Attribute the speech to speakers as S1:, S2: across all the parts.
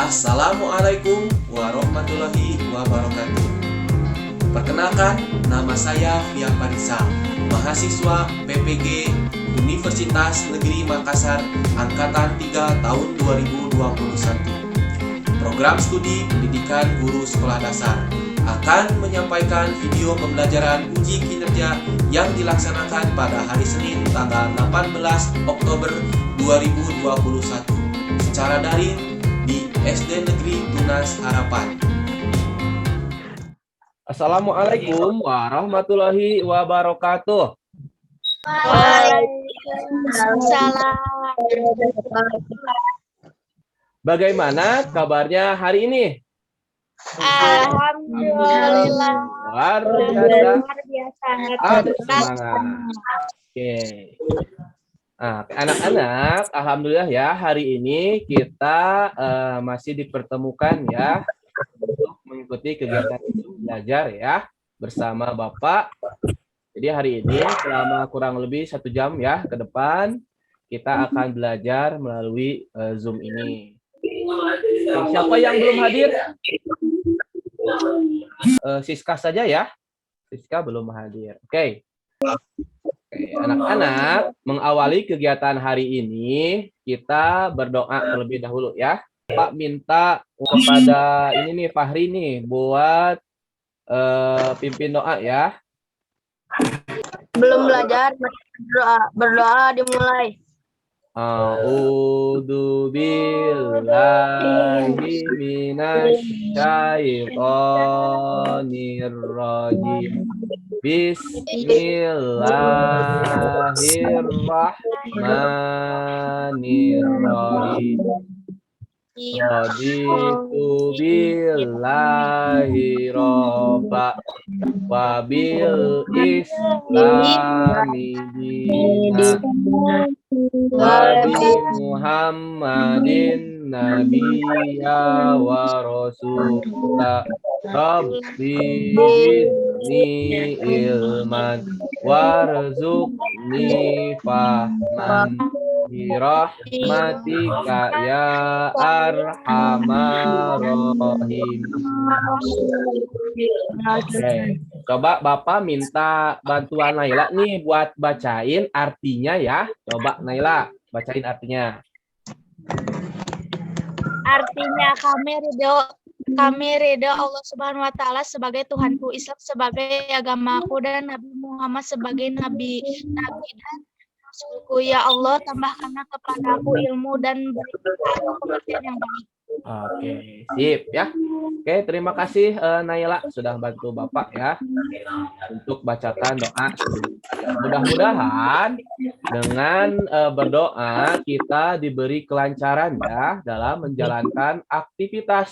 S1: Assalamualaikum warahmatullahi wabarakatuh. Perkenalkan, nama saya Fia Parisa, mahasiswa PPG Universitas Negeri Makassar Angkatan 3 tahun 2021. Program Studi Pendidikan Guru Sekolah Dasar akan menyampaikan video pembelajaran uji kinerja yang dilaksanakan pada hari Senin tanggal 18 Oktober 2021 secara daring di SD Negeri Tunas Harapan.
S2: Assalamualaikum warahmatullahi wabarakatuh.
S3: Waalaikumsalam.
S2: Bagaimana kabarnya hari ini?
S3: Alhamdulillah.
S2: Luar biasa. Harus
S3: Semangat.
S2: semangat. Oke. Nah, anak-anak, alhamdulillah ya, hari ini kita masih dipertemukan ya untuk mengikuti kegiatan belajar ya bersama Bapak. Jadi hari ini selama kurang lebih 1 jam ya ke depan kita akan belajar melalui Zoom ini. Siapa yang belum hadir? Siska saja ya. Siska belum hadir. Oke. Oke, anak-anak, mengawali kegiatan hari ini, kita berdoa terlebih dahulu ya. Pak minta kepada ini nih, Fahri nih, buat pimpin doa ya.
S3: Belum belajar, berdoa dimulai.
S2: A'udzu billahi minasyaitonir rajim. Bismillahirrahmanirrahim. Raditu billahi robba wa bil islami dina wa bi Muhammadin nabiyya wa rasulah. Rabbi zidni ilman warzuqni fahman birahmatika ya arhamar rahim. Oke, coba Bapak minta bantuan Naila nih buat bacain artinya ya. Coba Naila bacain artinya.
S3: Artinya kami ridho Allah Subhanahu wa taala sebagai Tuhanku, Islam sebagai agamaku, dan Nabi Muhammad sebagai nabi dan Rasulku. Ya Allah, tambahkanlah kepadaku ilmu dan berikan pengertian yang baik.
S2: Oke, sip ya. Oke, terima kasih Naila sudah bantu Bapak ya untuk bacakan doa. Mudah-mudahan dengan berdoa kita diberi kelancaran ya dalam menjalankan aktivitas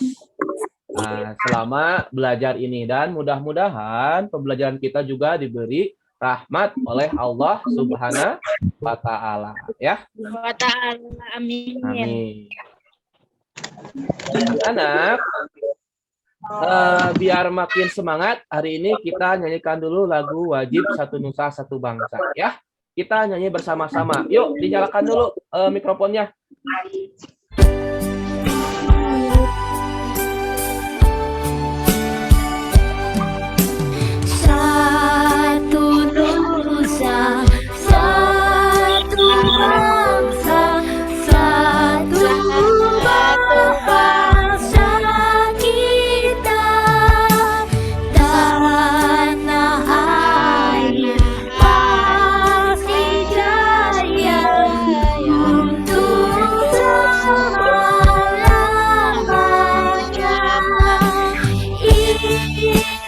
S2: selama belajar ini, dan mudah-mudahan pembelajaran kita juga diberi rahmat oleh Allah Subhanahu wa taala ya.
S3: Wa ta'ala, amin.
S2: Amin. Anak, biar makin semangat, hari ini kita nyanyikan dulu lagu Wajib Satu Nusa Satu Bangsa ya. Kita nyanyi bersama-sama. Yuk, dinyalakan dulu mikrofonnya.
S4: Satu nusa, satu bangsa, satu bangsa kita, tanah air pasti jaya untuk selama-lamanya.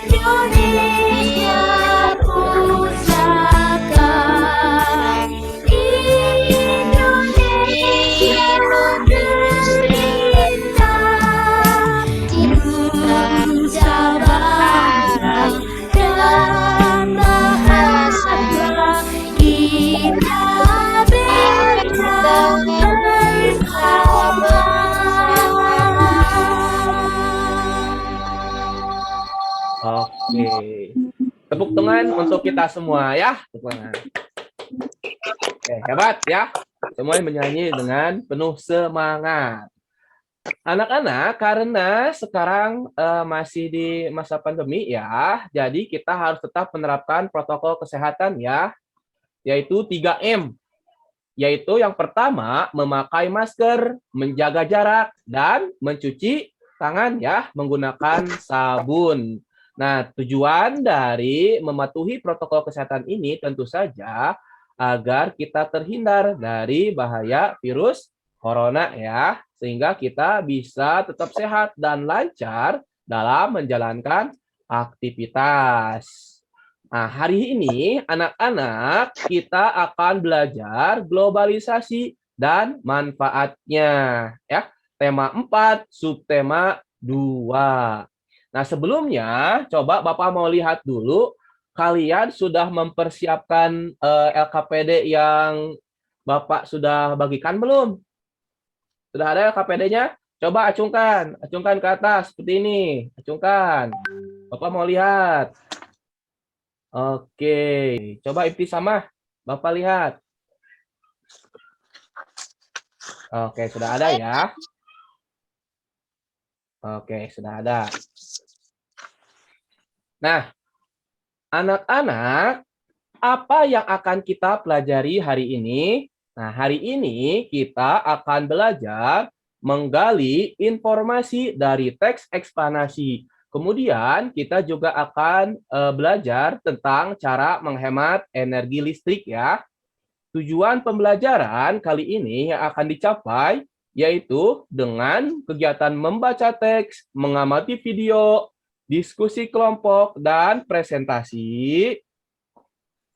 S4: Indonesia pusaka, Indonesia tercinta, Nusa Barat dan Bahasa kita bersama.
S2: Oke. Tepuk tangan untuk kita semua ya. Tepuk tangan. Oke, hebat ya. Semuanya menyanyi dengan penuh semangat. Anak-anak, karena sekarang masih di masa pandemi ya, jadi kita harus tetap menerapkan protokol kesehatan ya, yaitu 3M. Yaitu yang pertama, memakai masker, menjaga jarak, dan mencuci tangan ya, menggunakan sabun. Nah, tujuan dari mematuhi protokol kesehatan ini tentu saja agar kita terhindar dari bahaya virus corona ya, sehingga kita bisa tetap sehat dan lancar dalam menjalankan aktivitas. Nah, hari ini anak-anak kita akan belajar globalisasi dan manfaatnya ya. Tema 4, subtema 2. Nah, sebelumnya coba Bapak mau lihat dulu kalian sudah mempersiapkan LKPD yang Bapak sudah bagikan belum? Sudah ada LKPD-nya? Coba acungkan ke atas seperti ini. Acungkan. Bapak mau lihat. Oke, coba Ibtisamah, Bapak lihat. Oke, sudah ada ya. Oke, sudah ada. Nah, anak-anak, apa yang akan kita pelajari hari ini? Nah, hari ini kita akan belajar menggali informasi dari teks eksplanasi. Kemudian kita juga akan belajar tentang cara menghemat energi listrik ya. Tujuan pembelajaran kali ini yang akan dicapai yaitu dengan kegiatan membaca teks, mengamati video, diskusi kelompok, dan presentasi.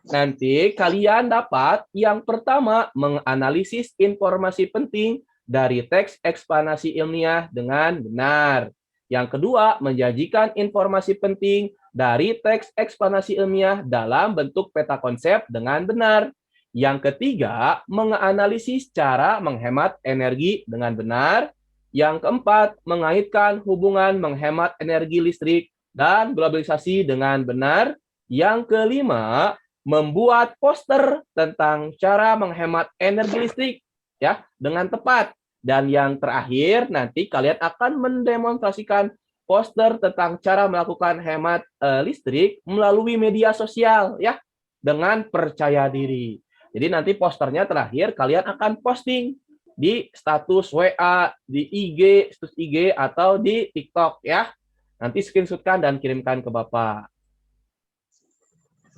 S2: Nanti kalian dapat yang pertama menganalisis informasi penting dari teks eksplanasi ilmiah dengan benar. Yang kedua, menjanjikan informasi penting dari teks eksplanasi ilmiah dalam bentuk peta konsep dengan benar. Yang ketiga, menganalisis cara menghemat energi dengan benar. Yang keempat, mengaitkan hubungan menghemat energi listrik dan globalisasi dengan benar. Yang kelima, membuat poster tentang cara menghemat energi listrik ya dengan tepat. Dan yang terakhir, nanti kalian akan mendemonstrasikan poster tentang cara melakukan hemat listrik melalui media sosial ya dengan percaya diri. Jadi nanti posternya terakhir kalian akan posting di status WA, di IG, status IG atau di TikTok ya. Nanti screenshotkan dan kirimkan ke Bapak.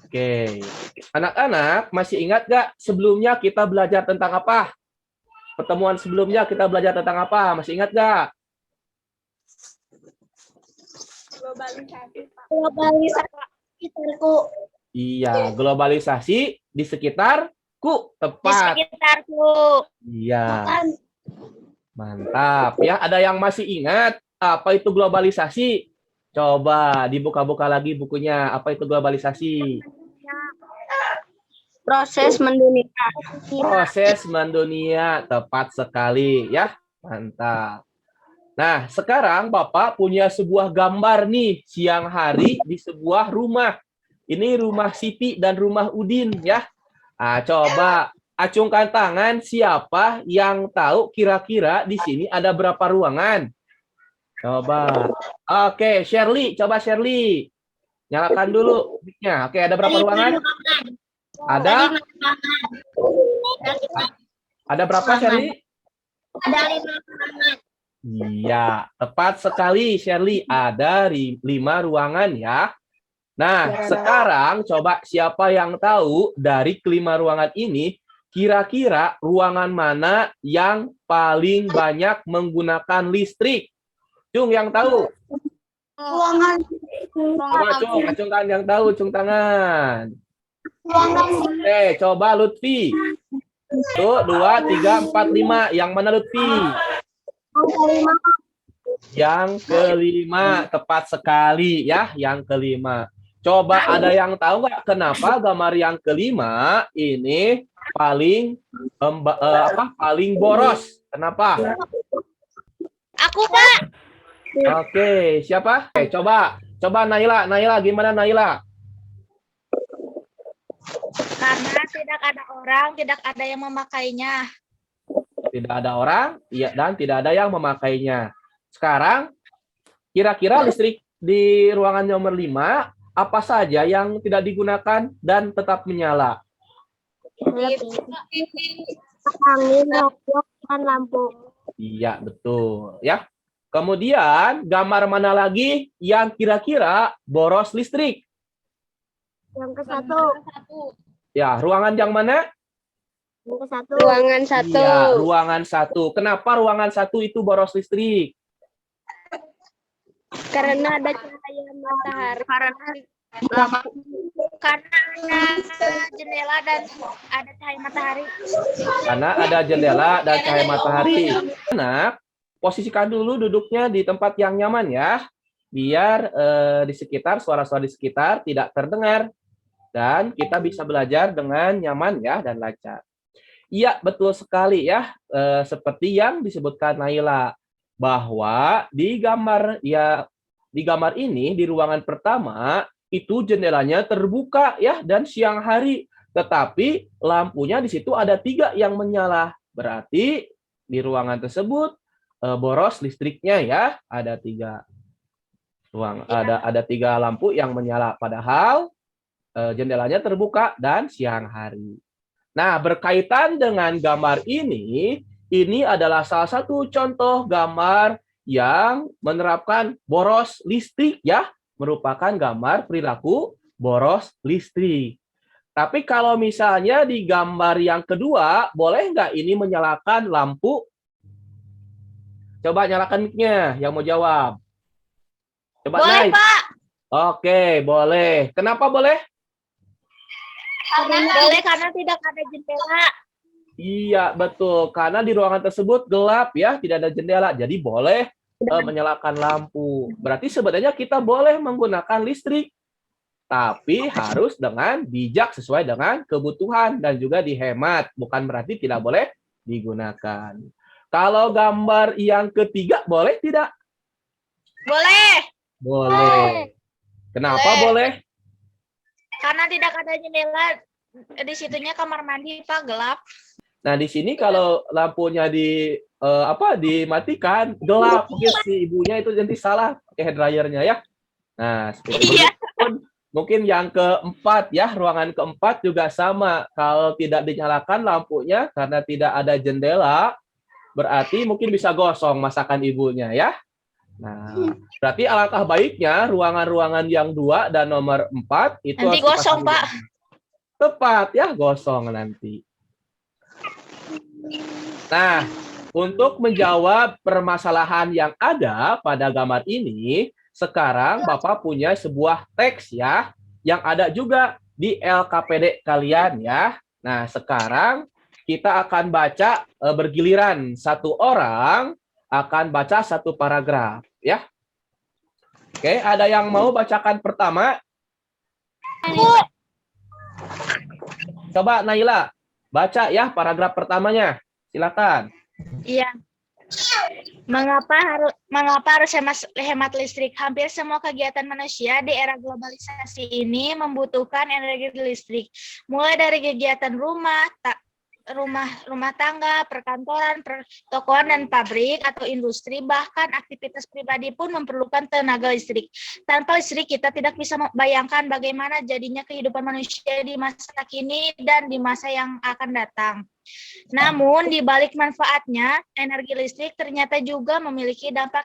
S2: Oke. Anak-anak masih ingat nggak sebelumnya kita belajar tentang apa? Pertemuan sebelumnya kita belajar tentang apa? Masih ingat nggak?
S3: Globalisasi.
S2: Iya, globalisasi di sekitarku. Tepat.
S3: Di sekitarku.
S2: Iya. Mantap. Ya, ada yang masih ingat apa itu globalisasi? Coba dibuka-buka lagi bukunya. Apa itu globalisasi?
S3: Proses mendunia.
S2: Proses mendunia, tepat sekali ya. Mantap. Nah, sekarang Bapak punya sebuah gambar nih siang hari di sebuah rumah. Ini rumah Siti dan rumah Udin ya. Nah, coba acungkan tangan siapa yang tahu kira-kira di sini ada berapa ruangan? Coba. Oke, Shirley, coba Shirley. Nyalakan dulu mic-nya. Oke, ada berapa ruangan? Ada berapa, Shirley?
S3: Ada 5 ruangan.
S2: Iya, tepat sekali, Shirley. Ada 5 ruangan ya. Nah, sekarang coba siapa yang tahu dari kelima ruangan ini, kira-kira ruangan mana yang paling banyak menggunakan listrik? Cung yang tahu.
S3: Ruangan.
S2: Coba Cung, acungkan yang tahu, cung tangan.
S3: Ruangan.
S2: Coba Lutfi. 1, 2, 3, 4, 5. Yang mana Lutfi? Yang kelima, tepat sekali ya, yang kelima. Coba ada yang tahu nggak kenapa gambar yang kelima ini paling paling boros? Kenapa?
S3: Aku, Pak.
S2: Oke, siapa? Coba Naila, gimana Naila?
S3: Karena tidak ada orang, tidak ada yang memakainya.
S2: Tidak ada orang, ya, dan tidak ada yang memakainya. Sekarang, kira-kira listrik di ruangan nomor 5, apa saja yang tidak digunakan dan tetap menyala?
S5: Angin, rokok, dan lampu.
S2: Iya, betul. Ya. Kemudian, gambar mana lagi yang kira-kira boros listrik?
S5: Yang ke satu.
S2: Ya, ruangan yang mana?
S5: Yang ke satu.
S6: Ruangan 1.
S2: Iya, ruangan 1. Kenapa ruangan 1 itu boros listrik?
S6: Karena ada cahaya matahari.
S3: Karena ada jendela dan ada cahaya matahari.
S2: Karena ada jendela dan cahaya matahari. Anak, posisikan dulu duduknya di tempat yang nyaman ya, biar di sekitar suara-suara di sekitar tidak terdengar dan kita bisa belajar dengan nyaman ya dan lancar. Iya, betul sekali ya, seperti yang disebutkan Naila bahwa di gambar ini di ruangan pertama itu jendelanya terbuka ya dan siang hari, tetapi lampunya di situ ada 3 yang menyala. Berarti di ruangan tersebut boros listriknya ya, ada 3 ada 3 lampu yang menyala padahal jendelanya terbuka dan siang hari. Nah, berkaitan dengan gambar ini adalah salah satu contoh gambar yang menerapkan boros listrik ya, merupakan gambar perilaku boros listrik. Tapi kalau misalnya di gambar yang kedua, boleh nggak ini menyalakan lampu? Coba nyalakan mic-nya, yang mau jawab. Coba
S3: Boleh,
S2: Nay.
S3: Pak.
S2: Oke, boleh. Kenapa boleh?
S3: Boleh karena tidak ada jendela.
S2: Iya, betul. Karena di ruangan tersebut gelap ya, tidak ada jendela. Jadi boleh menyalakan lampu. Berarti sebenarnya kita boleh menggunakan listrik. Tapi harus dengan bijak sesuai dengan kebutuhan dan juga dihemat. Bukan berarti tidak boleh digunakan. Kalau gambar yang ketiga boleh tidak?
S3: Boleh.
S2: Boleh. Kenapa boleh?
S3: Karena tidak ada jendela. Di situnya kamar mandi, Pak, gelap.
S2: Nah, di sini kalau lampunya dimatikan, gelap. Mungkin si ibunya itu nanti salah pakai hair dryernya ya. Nah, seperti
S3: Iya.
S2: itu. Mungkin yang keempat ya, ruangan keempat juga sama. Kalau tidak dinyalakan lampunya karena tidak ada jendela, berarti mungkin bisa gosong masakan ibunya ya. Nah, berarti alangkah baiknya ruangan-ruangan yang 2 dan nomor 4 itu
S3: Nanti
S2: harus
S3: gosong,
S2: dipasang
S3: Pak.
S2: tepat ya, gosong nanti. Nah, untuk menjawab permasalahan yang ada pada gambar ini, sekarang Bapak punya sebuah teks ya, yang ada juga di LKPD kalian ya. Nah, sekarang kita akan baca bergiliran. Satu orang akan baca satu paragraf ya. Oke, ada yang mau bacakan pertama? Coba Naila, baca ya paragraf pertamanya. Silakan.
S3: Iya. Mengapa harus hemat listrik? Hampir semua kegiatan manusia di era globalisasi ini membutuhkan energi listrik. Mulai dari kegiatan rumah tangga, perkantoran, pertokoan dan pabrik atau industri, bahkan aktivitas pribadi pun memerlukan tenaga listrik. Tanpa listrik kita tidak bisa membayangkan bagaimana jadinya kehidupan manusia di masa kini dan di masa yang akan datang. Namun, di balik manfaatnya, energi listrik ternyata juga memiliki dampak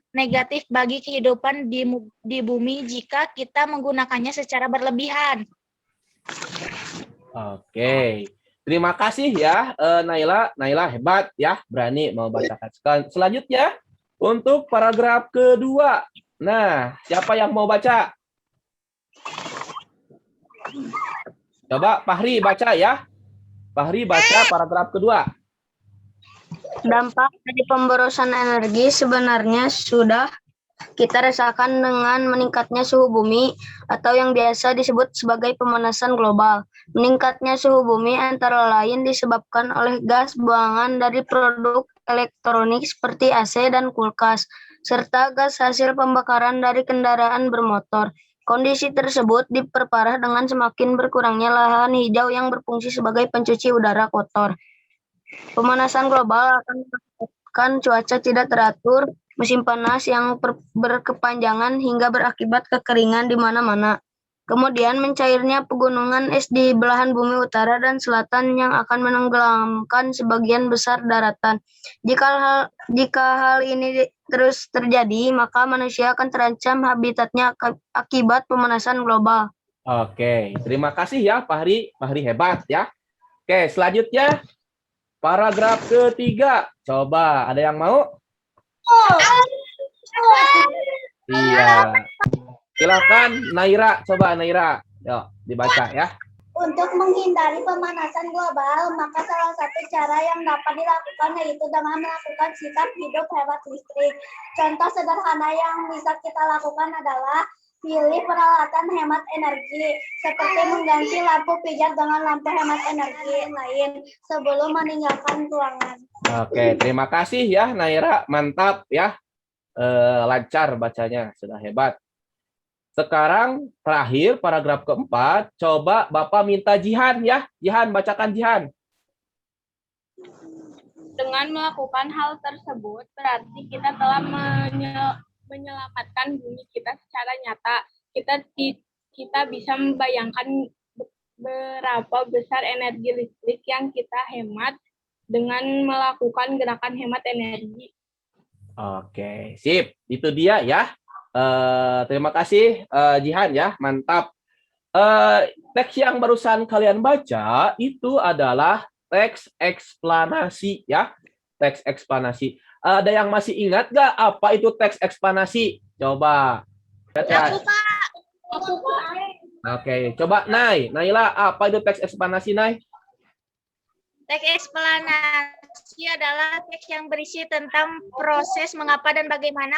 S3: negatif bagi kehidupan di bumi jika kita menggunakannya secara berlebihan.
S2: Oke. Terima kasih ya Naila. Naila hebat ya, berani membacakan. Selanjutnya, untuk paragraf kedua. Nah, siapa yang mau baca? Coba Fahri baca ya. Fahri baca paragraf kedua.
S5: Dampak dari pemborosan energi sebenarnya sudah kita rasakan dengan meningkatnya suhu bumi atau yang biasa disebut sebagai pemanasan global. Meningkatnya suhu bumi antara lain disebabkan oleh gas buangan dari produk elektronik seperti AC dan kulkas, serta gas hasil pembakaran dari kendaraan bermotor. Kondisi tersebut diperparah dengan semakin berkurangnya lahan hijau yang berfungsi sebagai pencuci udara kotor. Pemanasan global akan menyebabkan cuaca tidak teratur, musim panas yang berkepanjangan hingga berakibat kekeringan di mana-mana. Kemudian mencairnya pegunungan es di belahan bumi utara dan selatan yang akan menenggelamkan sebagian besar daratan. Jika hal ini terus terjadi, maka manusia akan terancam habitatnya akibat pemanasan global.
S2: Oke, terima kasih ya Pak Hari. Pak Hari hebat ya. Oke, selanjutnya paragraf ketiga. Coba ada yang mau? Iya. Silakan Naira, coba Naira. Yuk, dibaca ya.
S7: Untuk menghindari pemanasan global, maka salah satu cara yang dapat dilakukan yaitu dengan melakukan sikap hidup hemat listrik. Contoh sederhana yang bisa kita lakukan adalah pilih peralatan hemat energi, seperti mengganti lampu pijar dengan lampu hemat energi lain sebelum meninggalkan ruangan.
S2: Oke, terima kasih ya Naira, mantap ya. Lancar bacanya, sudah hebat. Sekarang terakhir paragraf keempat, coba Bapak minta Jihan ya. Jihan, bacakan Jihan.
S6: Dengan melakukan hal tersebut, berarti kita telah menyelamatkan bumi kita secara nyata. Kita bisa membayangkan berapa besar energi listrik yang kita hemat dengan melakukan gerakan hemat energi.
S2: Oke, sip. Itu dia ya. Terima kasih Jihan ya, mantap. Teks yang barusan kalian baca itu adalah teks eksplanasi ya, teks eksplanasi. Ada yang masih ingat nggak apa itu teks eksplanasi? Coba.
S3: Aku, Pak.
S2: Oke, coba Naila, apa itu teks eksplanasi, Nay?
S3: Teks eksplanasi adalah teks yang berisi tentang proses mengapa dan bagaimana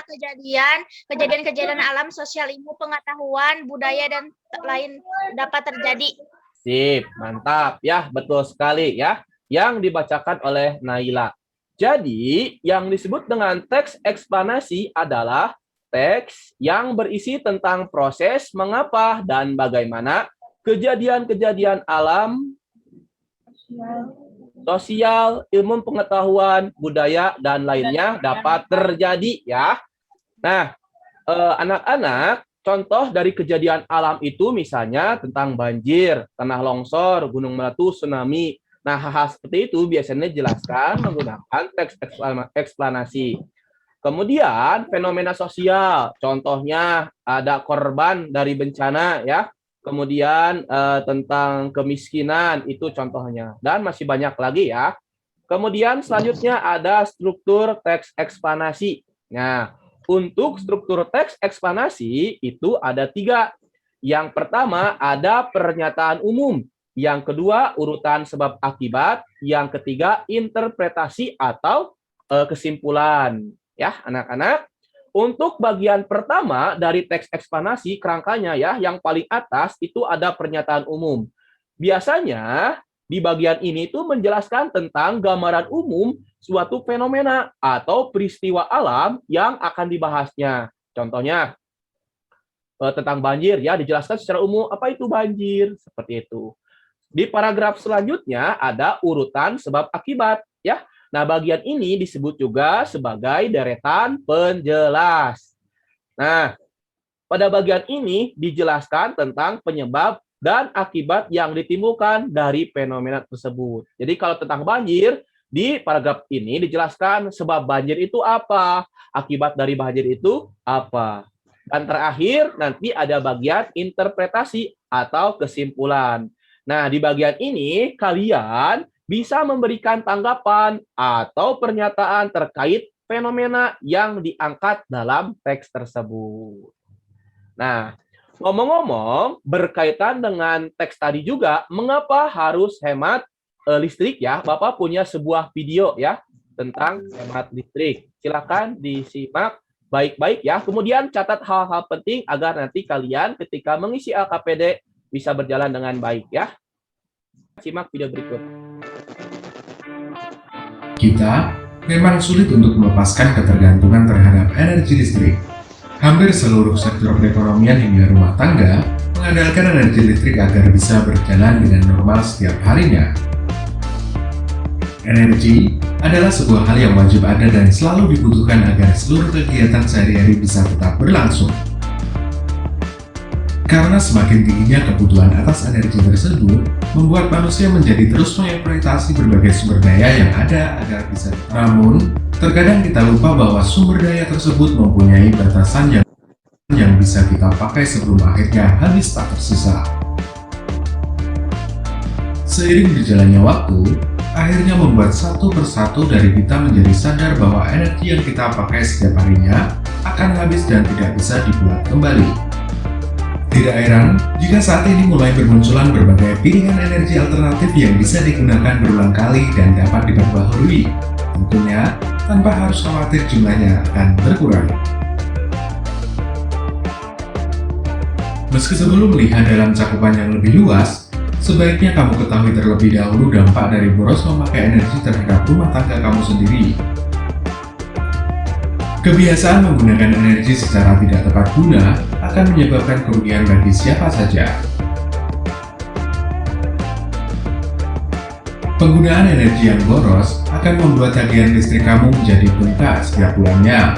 S3: kejadian-kejadian alam, sosial, ilmu, pengetahuan, budaya, dan lain dapat terjadi.
S2: Sip, mantap ya, betul sekali ya, yang dibacakan oleh Naila. Jadi, yang disebut dengan teks eksplanasi adalah teks yang berisi tentang proses mengapa dan bagaimana kejadian-kejadian alam, sosial, ilmu pengetahuan, budaya, dan lainnya dapat terjadi ya. Nah, anak-anak, contoh dari kejadian alam itu misalnya tentang banjir, tanah longsor, gunung meletus, tsunami. Nah, hal-hal seperti itu biasanya dijelaskan menggunakan teks eksplanasi. Kemudian fenomena sosial, contohnya ada korban dari bencana ya. Kemudian tentang kemiskinan, itu contohnya. Dan masih banyak lagi ya. Kemudian selanjutnya ada struktur teks eksplanasi. Nah, untuk struktur teks eksplanasi itu ada 3. Yang pertama ada pernyataan umum. Yang kedua urutan sebab akibat. Yang ketiga interpretasi atau kesimpulan. Ya, anak-anak. Untuk bagian pertama dari teks eksplanasi, kerangkanya ya, yang paling atas itu ada pernyataan umum. Biasanya di bagian ini tuh menjelaskan tentang gambaran umum suatu fenomena atau peristiwa alam yang akan dibahasnya. Contohnya tentang banjir ya, dijelaskan secara umum apa itu banjir, seperti itu. Di paragraf selanjutnya ada urutan sebab akibat ya. Nah, bagian ini disebut juga sebagai deretan penjelas. Nah, pada bagian ini dijelaskan tentang penyebab dan akibat yang ditimbulkan dari fenomena tersebut. Jadi kalau tentang banjir, di paragraf ini dijelaskan sebab banjir itu apa, akibat dari banjir itu apa. Dan terakhir nanti ada bagian interpretasi atau kesimpulan. Nah, di bagian ini kalian bisa memberikan tanggapan atau pernyataan terkait fenomena yang diangkat dalam teks tersebut. Nah, ngomong-ngomong, berkaitan dengan teks tadi juga, mengapa harus hemat listrik ya? Bapak punya sebuah video ya tentang hemat listrik. Silakan disimak baik-baik ya. Kemudian catat hal-hal penting agar nanti kalian ketika mengisi LKPD bisa berjalan dengan baik ya. Simak video berikut.
S8: Kita memang sulit untuk melepaskan ketergantungan terhadap energi listrik. Hampir seluruh sektor perekonomian hingga rumah tangga mengandalkan energi listrik agar bisa berjalan dengan normal setiap harinya. Energi adalah sebuah hal yang wajib ada dan selalu dibutuhkan agar seluruh kegiatan sehari-hari bisa tetap berlangsung. Karena semakin tingginya kebutuhan atas energi tersebut, membuat manusia menjadi terus mengeksploitasi berbagai sumber daya yang ada agar bisa. Namun, terkadang kita lupa bahwa sumber daya tersebut mempunyai batasan yang bisa kita pakai sebelum akhirnya habis tak tersisa. Seiring berjalannya waktu, akhirnya membuat satu persatu dari kita menjadi sadar bahwa energi yang kita pakai setiap harinya akan habis dan tidak bisa dibuat kembali. Tidak heran jika saat ini mulai bermunculan berbagai pilihan energi alternatif yang bisa digunakan berulang kali dan dapat diperbaharui, tentunya tanpa harus khawatir jumlahnya akan berkurang. Meski sebelum melihat dalam cakupan yang lebih luas, sebaiknya kamu ketahui terlebih dahulu dampak dari boros memakai energi terhadap rumah tangga kamu sendiri. Kebiasaan menggunakan energi secara tidak tepat guna akan menyebabkan kerugian bagi siapa saja. Penggunaan energi yang boros akan membuat tagihan listrik kamu menjadi bengkak setiap bulannya.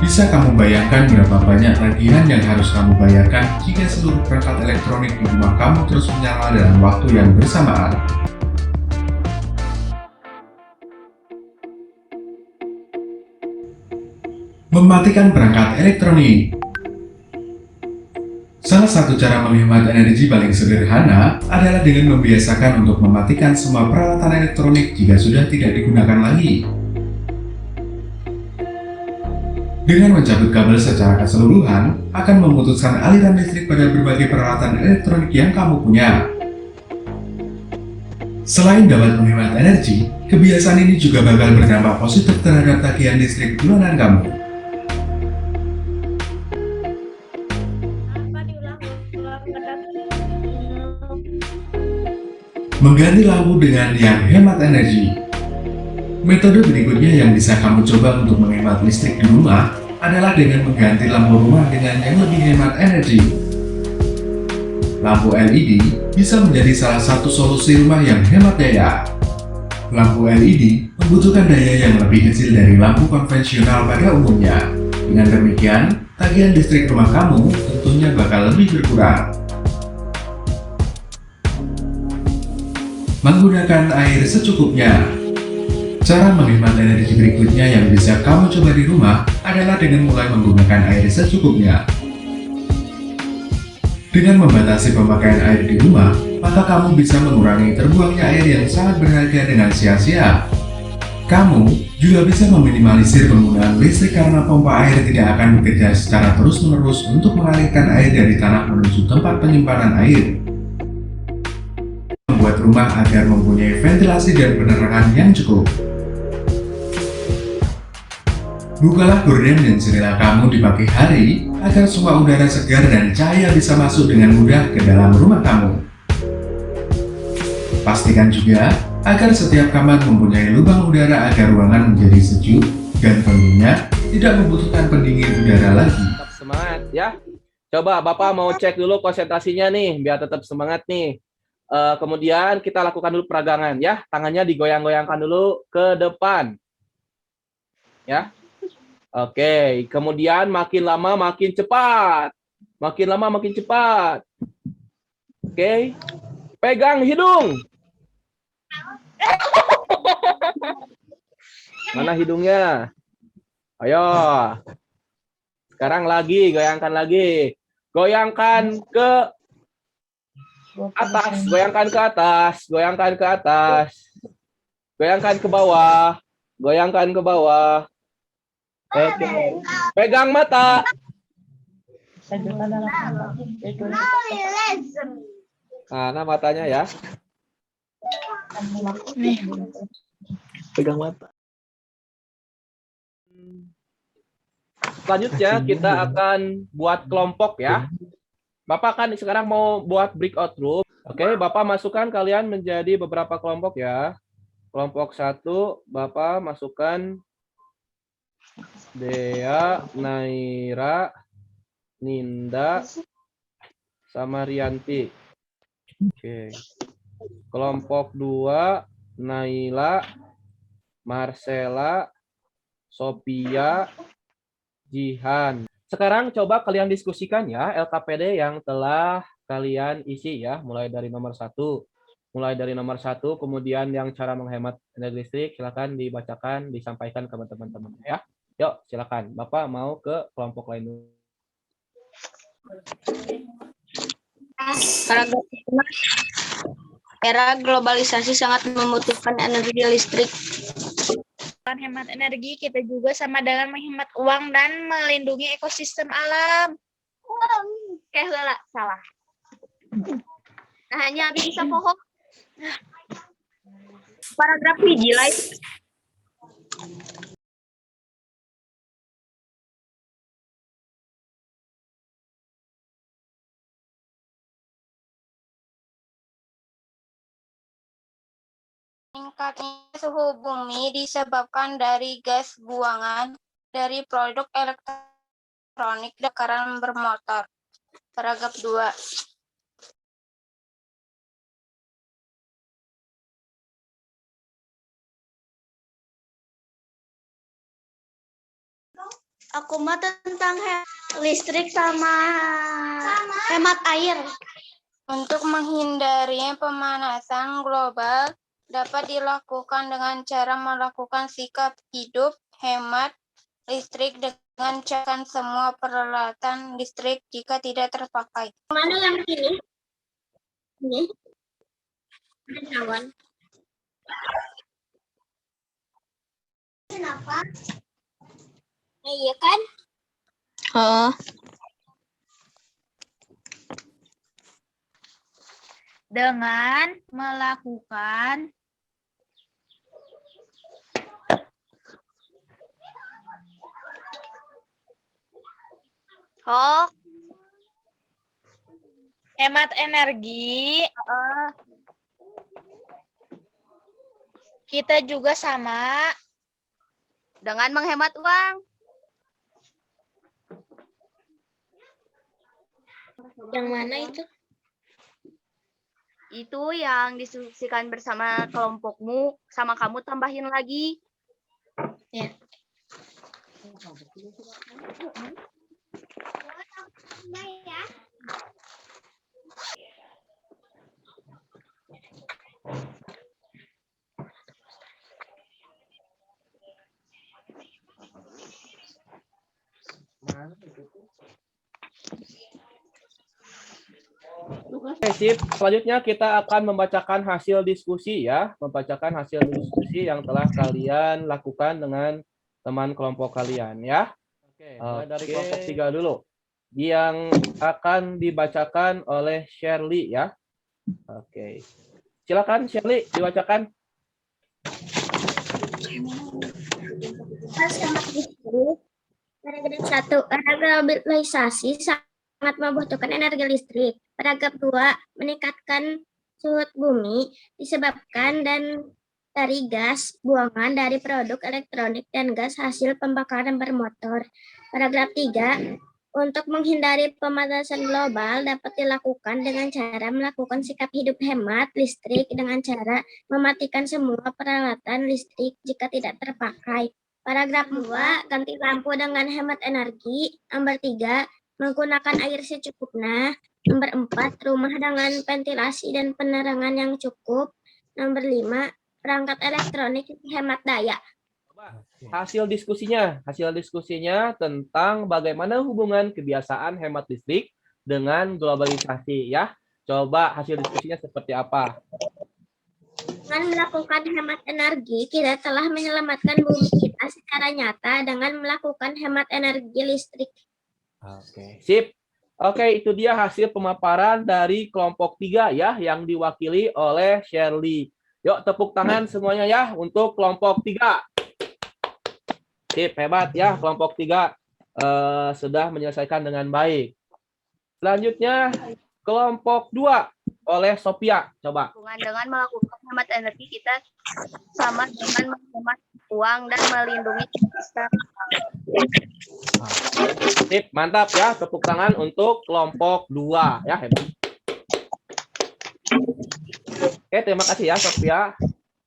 S8: Bisa kamu bayangkan berapa banyak tagihan yang harus kamu bayarkan jika seluruh perangkat elektronik di rumah kamu terus menyala dalam waktu yang bersamaan? Mematikan perangkat elektronik. Salah satu cara menghemat energi paling sederhana adalah dengan membiasakan untuk mematikan semua peralatan elektronik jika sudah tidak digunakan lagi. Dengan mencabut kabel secara keseluruhan, akan memutuskan aliran listrik pada berbagai peralatan elektronik yang kamu punya. Selain dapat menghemat energi, kebiasaan ini juga bakal berdampak positif terhadap tagihan listrik bulanan kamu. Mengganti lampu dengan yang hemat energi. Metode berikutnya yang bisa kamu coba untuk menghemat listrik di rumah adalah dengan mengganti lampu rumah dengan yang lebih hemat energi. Lampu LED bisa menjadi salah satu solusi rumah yang hemat daya. Lampu LED membutuhkan daya yang lebih kecil dari lampu konvensional pada umumnya. Dengan demikian, tagihan listrik rumah kamu tentunya bakal lebih berkurang. Menggunakan air secukupnya. Cara menghemat energi berikutnya yang bisa kamu coba di rumah adalah dengan mulai menggunakan air secukupnya. Dengan membatasi pemakaian air di rumah, maka kamu bisa mengurangi terbuangnya air yang sangat berharga dengan sia-sia. Kamu juga bisa meminimalisir penggunaan listrik karena pompa air tidak akan bekerja secara terus-menerus untuk mengalirkan air dari tanah menuju tempat penyimpanan air. Membuat rumah agar mempunyai ventilasi dan penerangan yang cukup. Bukalah gorden dan jendela kamu di pagi hari agar semua udara segar dan cahaya bisa masuk dengan mudah ke dalam rumah kamu. Pastikan juga agar setiap kamar mempunyai lubang udara agar ruangan menjadi sejuk dan tentunya tidak membutuhkan pendingin udara lagi.
S2: Tetap semangat ya. Coba Bapak mau cek dulu konsentrasinya nih biar tetap semangat nih. Kemudian kita lakukan dulu peragangan ya. Tangannya digoyang-goyangkan dulu ke depan. Ya. Oke, kemudian makin lama makin cepat. Makin lama makin cepat. Oke. Pegang hidung. Mana hidungnya? Ayo. Sekarang lagi, goyangkan lagi. Goyangkan ke atas, goyangkan ke atas, goyangkan ke atas. Goyangkan ke bawah, goyangkan ke bawah. Oke. Pegang mata. Nah, matanya ya. Pegang mata. Selanjutnya kita akan buat kelompok ya. Bapak kan sekarang mau buat breakout room. Oke, Bapak masukkan kalian menjadi beberapa kelompok ya. Kelompok 1, Bapak masukkan Dea, Naira, Ninda, sama Rianti. Oke. Kelompok 2, Naila, Marcela, Sophia, Jihan. Sekarang coba kalian diskusikan ya LKPD yang telah kalian isi ya, mulai dari nomor 1. Mulai dari nomor 1, kemudian yang cara menghemat energi listrik, silakan dibacakan, disampaikan ke teman-teman ya. Yuk, silakan. Bapak mau ke kelompok lain dulu.
S5: Paragraf 5. Era globalisasi sangat membutuhkan energi listrik.
S3: Dengan hemat energi, kita juga sama dengan menghemat uang dan melindungi ekosistem alam. Kayak salah. Nah, hanya bisa pohon.
S5: Paragraf 7 lain. Meningkatnya suhu bumi disebabkan dari gas buangan dari produk elektronik dan kendaraan bermotor. Paragraf 2.
S7: Aku mah tentang listrik sama hemat air.
S5: Untuk menghindari pemanasan global dapat dilakukan dengan cara melakukan sikap hidup hemat listrik dengan cekkan semua peralatan listrik jika tidak terpakai.
S7: Mana yang ini? Ini. Kawan. Kenapa? Iya kan?
S5: Oh.
S3: Dengan melakukan hemat energi, kita juga sama dengan menghemat uang.
S7: Yang mana itu?
S3: Itu yang diskusikan bersama kelompokmu, sama kamu tambahin lagi.
S7: Ya.
S2: Oke, sip. Selanjutnya kita akan membacakan hasil diskusi ya, membacakan hasil diskusi yang telah kalian lakukan dengan teman kelompok kalian ya. Oke, mulai dari kelompok 3 dulu. Yang akan dibacakan oleh Shirley ya. Oke. Silakan Shirley dibacakan.
S7: Paragraf 1. Era globalisasi sangat membutuhkan energi listrik. Paragraf 2. Meningkatkan suhu bumi disebabkan dari gas buangan dari produk elektronik dan gas hasil pembakaran bermotor. Paragraf 3. Untuk menghindari pemanasan global dapat dilakukan dengan cara melakukan sikap hidup hemat listrik dengan cara mematikan semua peralatan listrik jika tidak terpakai. Paragraf 2, ganti lampu dengan hemat energi. Nomor 3, menggunakan air secukupnya. Nomor 4, rumah dengan ventilasi dan penerangan yang cukup. Nomor 5, perangkat elektronik hemat daya.
S2: Hasil diskusinya tentang bagaimana hubungan kebiasaan hemat listrik dengan globalisasi ya. Coba hasil diskusinya seperti apa?
S7: Dengan melakukan hemat energi, kita telah menyelamatkan bumi kita secara nyata dengan melakukan hemat energi listrik.
S2: Oke, sip. Oke, itu dia hasil pemaparan dari kelompok 3 ya, yang diwakili oleh Shirley. Yuk, tepuk tangan semuanya ya untuk kelompok 3. Sip, hebat ya, kelompok 3 sudah menyelesaikan dengan baik. Selanjutnya, kelompok 2 oleh Sophia. Coba.
S3: Dengan melakukan hemat energi, kita sama dengan menghemat uang dan melindungi ekosistem.
S2: Sip, mantap ya. Tepuk tangan untuk kelompok 2 ya, hebat. Oke, terima kasih ya Sophia.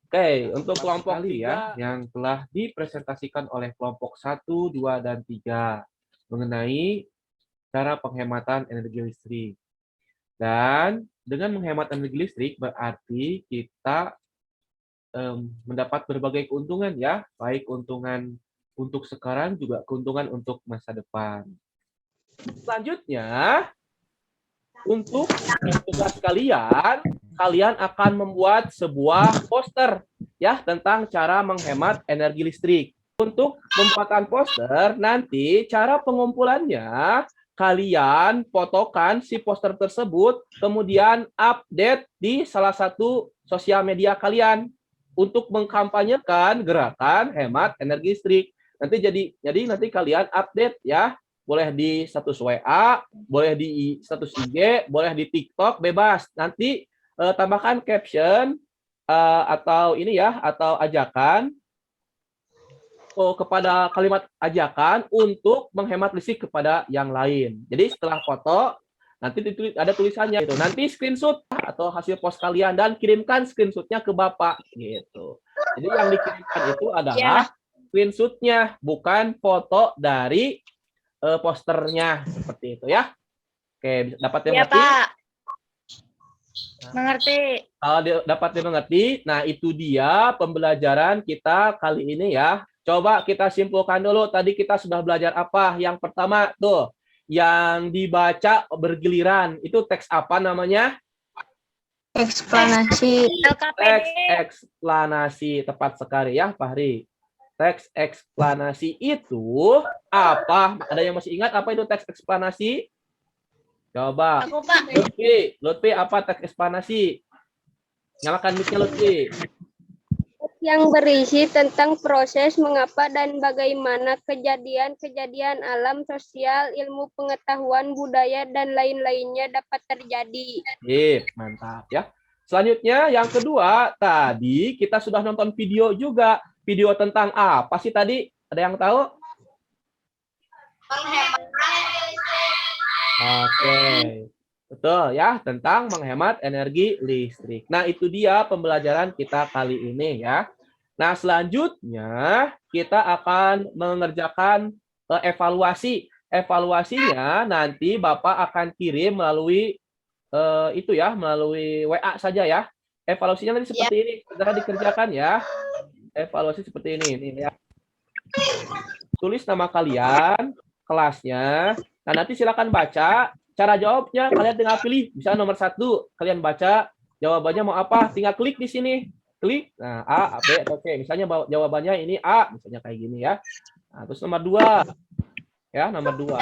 S2: Oke, untuk kelompok 3 yang telah dipresentasikan oleh kelompok 1, 2, dan 3 mengenai cara penghematan energi listrik. Dan dengan menghemat energi listrik berarti kita mendapat berbagai keuntungan ya, baik keuntungan untuk sekarang juga keuntungan untuk masa depan. Selanjutnya, untuk tugas kalian, kalian akan membuat sebuah poster ya tentang cara menghemat energi listrik. Untuk pembuatan poster, nanti cara pengumpulannya kalian fotokan si poster tersebut, kemudian update di salah satu sosial media kalian untuk mengkampanyekan gerakan hemat energi listrik. Jadi nanti kalian update ya. Boleh di status WA, boleh di status IG, boleh di TikTok, bebas. Nanti tambahkan caption atau ini ya, atau ajakan kepada kalimat ajakan untuk menghemat listrik kepada yang lain. Jadi setelah foto nanti ada tulisannya gitu. Nanti screenshot atau hasil post kalian dan kirimkan screenshotnya ke Bapak gitu. Jadi yang dikirimkan itu adalah screenshotnya, bukan foto dari posternya seperti itu ya. Oke, dapat dimengerti?
S3: Pak. Mengerti.
S2: Kalau dapat dimengerti, nah itu dia pembelajaran kita kali ini ya. Coba kita simpulkan dulu. Tadi kita sudah belajar apa? Yang pertama tuh, yang dibaca bergiliran. Itu teks apa namanya?
S5: Eksplanasi.
S2: Teks eksplanasi, tepat sekali ya, Fahri. Teks eksplanasi itu apa? Ada yang masih ingat apa itu teks eksplanasi? Coba.
S3: Aku, Pak.
S2: Lutfi, apa teks eksplanasi? Nyalakan mic-nya, Lutfi.
S9: Yang berisi tentang proses mengapa dan bagaimana kejadian-kejadian alam, sosial, ilmu pengetahuan, budaya, dan lain-lainnya dapat terjadi.
S2: Mantap ya. Selanjutnya yang kedua, tadi kita sudah nonton video juga. Video tentang apa sih tadi? Ada yang tahu? Oke. Betul ya, tentang menghemat energi listrik. Nah, itu dia pembelajaran kita kali ini ya. Nah, selanjutnya kita akan mengerjakan evaluasi. Evaluasinya nanti Bapak akan kirim melalui itu ya, melalui WA saja ya. Evaluasinya nanti seperti ini, segera dikerjakan ya. Evaluasi seperti ini ya. Tulis nama kalian, kelasnya. Nah, nanti silakan baca. Cara jawabnya kalian tinggal pilih. Misalnya nomor 1, kalian baca jawabannya mau apa? Tinggal klik di sini. Klik. Nah, A, B, atau C. Misalnya jawabannya ini A, misalnya kayak gini ya. Nah, terus nomor 2. Ya, nomor 2.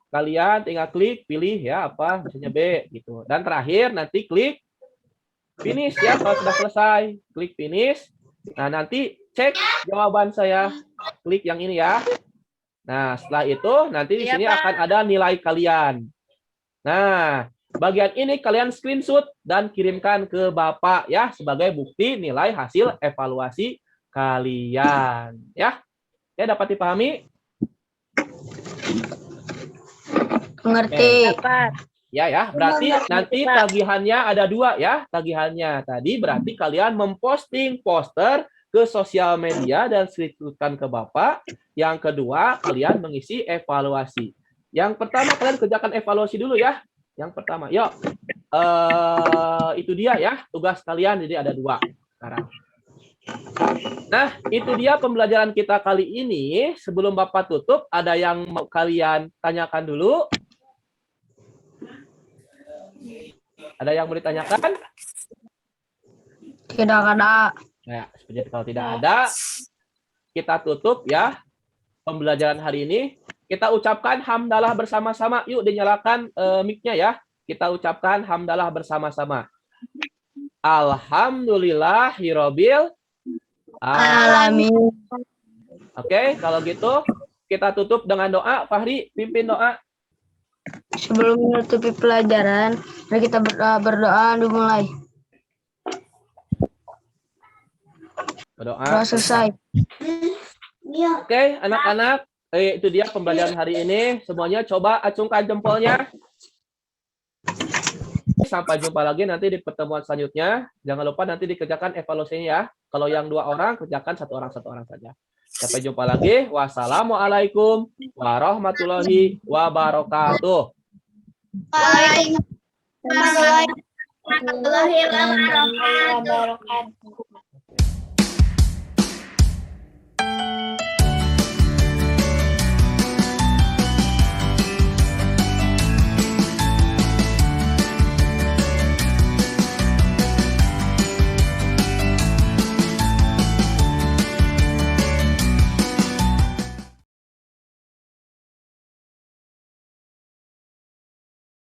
S2: Kalian tinggal klik, pilih ya apa, misalnya B gitu. Dan terakhir nanti klik finish ya kalau sudah selesai. Klik finish. Nah, nanti cek jawaban saya. Klik yang ini ya. Nah, setelah itu nanti di sini akan ada nilai kalian. Nah, bagian ini kalian screenshot dan kirimkan ke Bapak ya sebagai bukti nilai hasil evaluasi kalian ya. Ya, dapat dipahami?
S5: Mengerti.
S2: Ya, berarti nanti tagihannya ada 2 ya. Tagihannya tadi berarti kalian memposting poster ke sosial media dan screenshotkan ke Bapak. Yang kedua, kalian mengisi evaluasi. Yang pertama kalian kerjakan evaluasi dulu ya. Yang pertama, yuk. Itu dia ya, tugas kalian jadi ada 2 sekarang. Nah, itu dia pembelajaran kita kali ini. Sebelum Bapak tutup, ada yang mau kalian tanyakan dulu? Ada yang mau ditanyakan?
S5: Tidak ada.
S2: Nah, seperti kalau tidak ada, kita tutup ya pembelajaran hari ini. Kita ucapkan hamdalah bersama-sama. Yuk dinyalakan mic-nya ya. Kita ucapkan hamdalah bersama-sama. Alhamdulillahirabbil alamin. Oke, kalau gitu kita tutup dengan doa. Fahri, pimpin doa.
S5: Sebelum menutupi pelajaran, mari kita berdoa dimulai.
S2: Berdoa.
S5: Selesai.
S2: Oke, anak-anak, itu dia pembelajaran hari ini. Semuanya coba acungkan jempolnya. sampai jumpa lagi nanti di pertemuan selanjutnya. Jangan lupa nanti dikerjakan evaluasinya ya. Kalau yang 2 orang, kerjakan 1 orang saja. Sampai jumpa lagi. Wassalamualaikum warahmatullahi wabarakatuh.
S7: Waalaikumsalam warahmatullahi wabarakatuh.